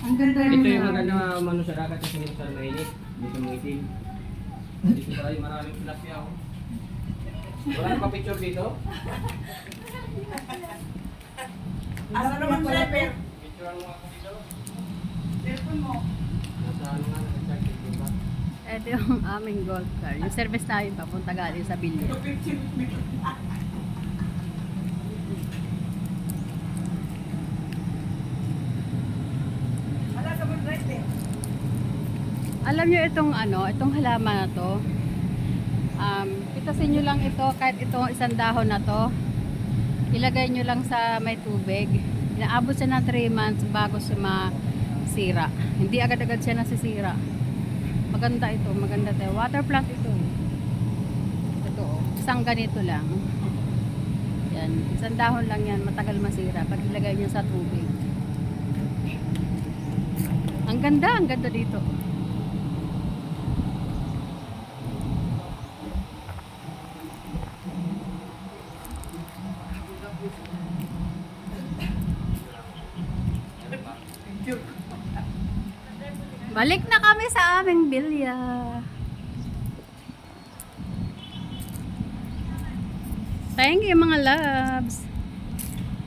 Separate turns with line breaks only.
Ang ganda
Ito
yung
yung maganda mano sa dagat kasi sa mainit. Dito mo itim. Dito tayo maraming tilapia. Wala pa picture dito?
Asa naman driver?
Picture mo ako dito.
Telepon mo.
Nasa ano nga, nag-check dito ba?
Ito yung aming golf car. Yung service namin papunta galing sa Bilya.
Wala ka mo driver.
Alam nyo itong itong halaman na to. Pitasin nyo lang ito kahit itong isang dahon na to. Ilagay nyo lang sa may tubig. Inaabot siya ng 3 months bago siya masira. Hindi agad-agad siya nasisira. Maganda ito, maganda ito. Water plant ito. Ito, isang ganito lang. Yan, isang dahon lang yan, matagal masira pag ilagay nyo sa tubig. Ang ganda dito. Balik na kami sa aming bilya. Thank you mga loves.